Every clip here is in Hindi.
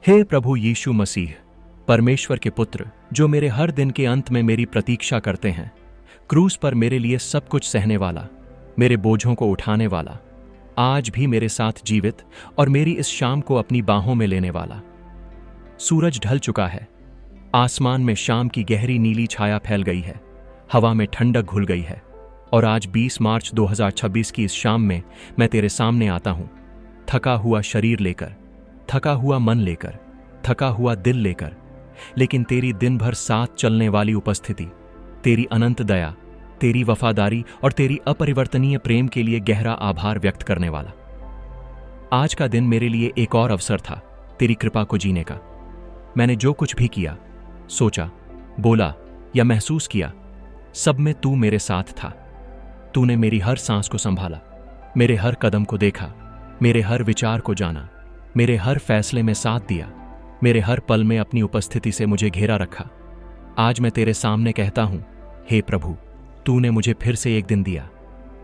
हे प्रभु यीशु मसीह, परमेश्वर के पुत्र, जो मेरे हर दिन के अंत में मेरी प्रतीक्षा करते हैं, क्रूस पर मेरे लिए सब कुछ सहने वाला, मेरे बोझों को उठाने वाला, आज भी मेरे साथ जीवित और मेरी इस शाम को अपनी बाहों में लेने वाला। सूरज ढल चुका है, आसमान में शाम की गहरी नीली छाया फैल गई है, हवा में ठंडक घुल गई है और आज 20 मार्च 2026 की इस शाम में मैं तेरे सामने आता हूं, थका हुआ शरीर लेकर, थका हुआ मन लेकर, थका हुआ दिल लेकर, लेकिन तेरी दिन भर साथ चलने वाली उपस्थिति, तेरी अनंत दया, तेरी वफादारी और तेरी अपरिवर्तनीय प्रेम के लिए गहरा आभार व्यक्त करने वाला। आज का दिन मेरे लिए एक और अवसर था तेरी कृपा को जीने का। मैंने जो कुछ भी किया, सोचा, बोला या महसूस किया, सब में तू मेरे साथ था। तूने मेरी हर सांस को संभाला, मेरे हर कदम को देखा, मेरे हर विचार को जाना, मेरे हर फैसले में साथ दिया, मेरे हर पल में अपनी उपस्थिति से मुझे घेरा रखा। आज मैं तेरे सामने कहता हूं, हे प्रभु, तूने मुझे फिर से एक दिन दिया,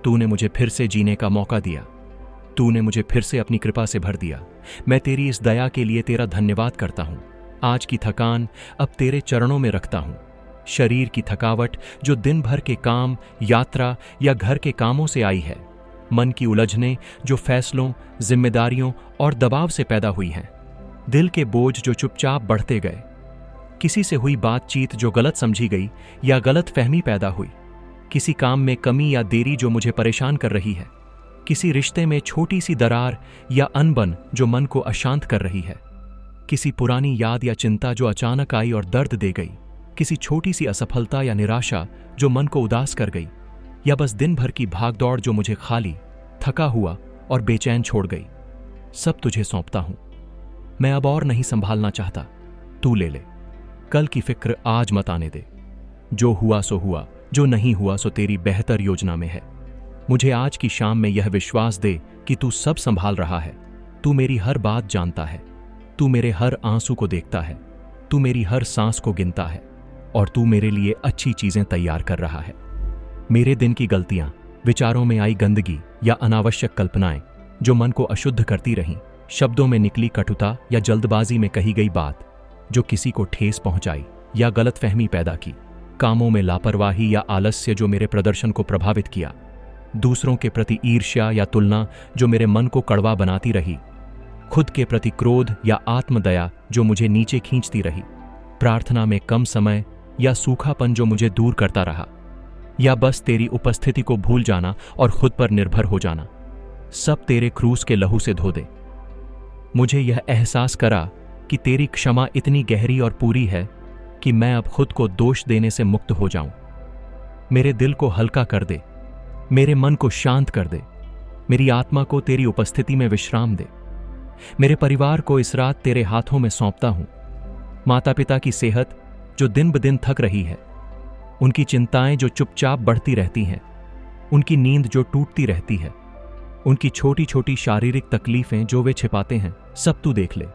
तूने मुझे फिर से जीने का मौका दिया, तूने मुझे फिर से अपनी कृपा से भर दिया। मैं तेरी इस दया के लिए तेरा धन्यवाद करता हूं। आज की थकान अब तेरे चरणों में रखता हूं। शरीर की थकावट जो दिन भर के काम, यात्रा या घर के कामों से आई है, मन की उलझने जो फैसलों, जिम्मेदारियों और दबाव से पैदा हुई हैं, दिल के बोझ जो चुपचाप बढ़ते गए, किसी से हुई बातचीत जो गलत समझी गई या गलत फहमी पैदा हुई, किसी काम में कमी या देरी जो मुझे परेशान कर रही है, किसी रिश्ते में छोटी सी दरार या अनबन जो मन को अशांत कर रही है, किसी पुरानी याद या चिंता जो अचानक आई और दर्द दे गई, किसी छोटी सी असफलता या निराशा जो मन को उदास कर गई, या बस दिन भर की भागदौड़ जो मुझे खाली, थका हुआ और बेचैन छोड़ गई, सब तुझे सौंपता हूं। मैं अब और नहीं संभालना चाहता, तू ले ले। कल की फिक्र आज मत आने दे। जो हुआ सो हुआ, जो नहीं हुआ सो तेरी बेहतर योजना में है। मुझे आज की शाम में यह विश्वास दे कि तू सब संभाल रहा है, तू मेरी हर बात जानता है, तू मेरे हर आंसू को देखता है, तू मेरी हर सांस को गिनता है और तू मेरे लिए अच्छी चीजें तैयार कर रहा है। मेरे दिन की गलतियां, विचारों में आई गंदगी या अनावश्यक कल्पनाएं जो मन को अशुद्ध करती रहीं, शब्दों में निकली कटुता या जल्दबाजी में कही गई बात जो किसी को ठेस पहुंचाई या गलतफहमी पैदा की, कामों में लापरवाही या आलस्य जो मेरे प्रदर्शन को प्रभावित किया, दूसरों के प्रति ईर्ष्या या तुलना जो मेरे मन को कड़वा बनाती रही, खुद के प्रति क्रोध या आत्मदया जो मुझे नीचे खींचती रही, प्रार्थना में कम समय या सूखापन जो मुझे दूर करता रहा, या बस तेरी उपस्थिति को भूल जाना और खुद पर निर्भर हो जाना, सब तेरे क्रूस के लहू से धो दे। मुझे यह एहसास करा कि तेरी क्षमा इतनी गहरी और पूरी है कि मैं अब खुद को दोष देने से मुक्त हो जाऊं। मेरे दिल को हल्का कर दे, मेरे मन को शांत कर दे, मेरी आत्मा को तेरी उपस्थिति में विश्राम दे। मेरे परिवार को इस रात तेरे हाथों में सौंपता हूं। माता पिता की सेहत जो दिन ब दिन थक रही है, उनकी चिंताएं जो चुपचाप बढ़ती रहती हैं, उनकी नींद जो टूटती रहती है, उनकी छोटी छोटी शारीरिक तकलीफें जो वे छिपाते हैं, सब तू देख ले।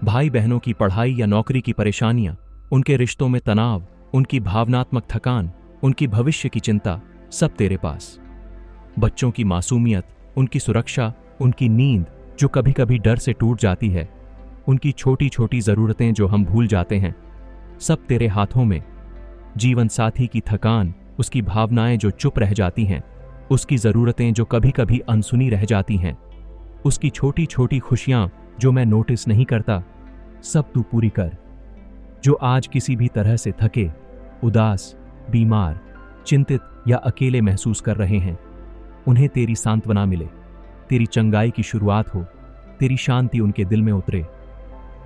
भाई बहनों की पढ़ाई या नौकरी की परेशानियां, उनके रिश्तों में तनाव, उनकी भावनात्मक थकान, उनकी भविष्य की चिंता, सब तेरे पास। बच्चों की मासूमियत, उनकी सुरक्षा, उनकी नींद जो कभी कभी डर से टूट जाती है, उनकी छोटी छोटी जरूरतें जो हम भूल जाते हैं, सब तेरे हाथों में। जीवन साथी की थकान, उसकी भावनाएं जो चुप रह जाती हैं, उसकी जरूरतें जो कभी कभी अनसुनी रह जाती हैं, उसकी छोटी छोटी खुशियां जो मैं नोटिस नहीं करता, सब तू पूरी कर। जो आज किसी भी तरह से थके, उदास, बीमार, चिंतित या अकेले महसूस कर रहे हैं, उन्हें तेरी सांत्वना मिले, तेरी चंगाई की शुरुआत हो, तेरी शांति उनके दिल में उतरे।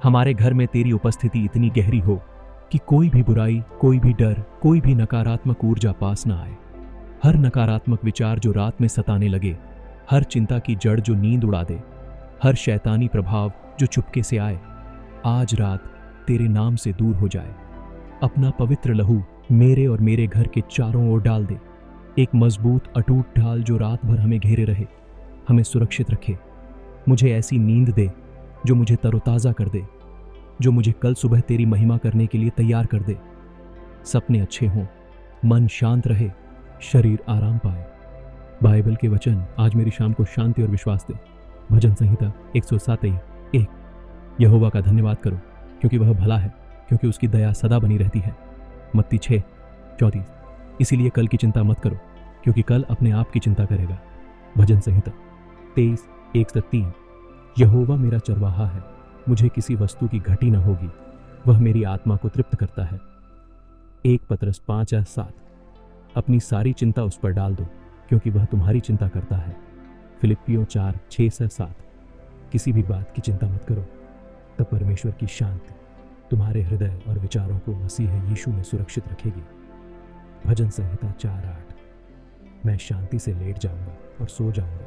हमारे घर में तेरी उपस्थिति इतनी गहरी हो कि कोई भी बुराई, कोई भी डर, कोई भी नकारात्मक ऊर्जा पास ना आए। हर नकारात्मक विचार जो रात में सताने लगे, हर चिंता की जड़ जो नींद उड़ा दे, हर शैतानी प्रभाव जो चुपके से आए, आज रात तेरे नाम से दूर हो जाए। अपना पवित्र लहू मेरे और मेरे घर के चारों ओर डाल दे। एक मजबूत अटूट ढाल जो रात भर हमें घेरे रहे, हमें सुरक्षित रखे। मुझे ऐसी नींद दे जो मुझे तरोताज़ा कर दे, जो मुझे कल सुबह तेरी महिमा करने के लिए तैयार कर दे। सपने अच्छे हों, मन शांत रहे, शरीर आराम पाए। बाइबल के वचन आज मेरी शाम को शांति और विश्वास दे। भजन संहिता 107:1। यहोवा का धन्यवाद करो क्योंकि वह भला है, क्योंकि उसकी दया सदा बनी रहती है। मत्ती 6:34। इसीलिए कल की चिंता मत करो, क्योंकि कल अपने आप की चिंता करेगा। भजन संहिता 23:1-3। यहोवा मेरा चरवाहा है, मुझे किसी वस्तु की घटी न होगी। वह मेरी आत्मा को तृप्त करता है। 1 पतरस 5:7। अपनी सारी चिंता उस पर डाल दो, क्योंकि वह तुम्हारी चिंता करता है। फिलिप्पियों 4:6-7। किसी भी बात की चिंता मत करो, तब परमेश्वर की शांति तुम्हारे हृदय और विचारों को मसीह यीशु में सुरक्षित रखेगी। भजन संहिता 4:8। मैं शांति से लेट जाऊंगा और सो जाऊंगा,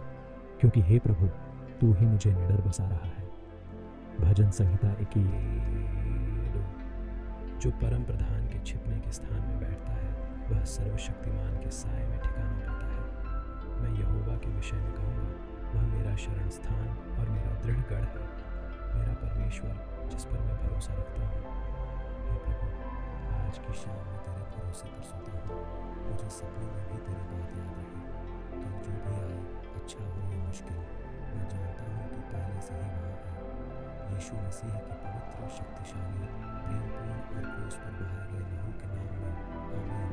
क्योंकि हे प्रभु, तू ही मुझे निडर बसा रहा है। भजन संहिता 21:2। जो परम प्रधान के छिपने के स्थान में बैठता है, वह सर्वशक्तिमान के साए में ठिकाना पाता है। मैं यहोवा के विषय में कहूँगा, वह मेरा शरण स्थान और मेरा दृढ़ गढ़ है, मेरा परमेश्वर जिस पर मैं भरोसा रखता हूँ। हे प्रभु, आज की शाम में तेरे भरोसे पर सोता हूँ। मुझे सपनों में भी तेरी बात याद रही। कल जो भी आए, अच्छा हो या मुश्किल, मैं जानता हूँ कि पहले से ही वहाँ है। यीशु मसीह के पवित्र, शक्तिशाली, प्रेमपूर्ण और क्रूस पर बहाए गए लहू के नाम में आमीन।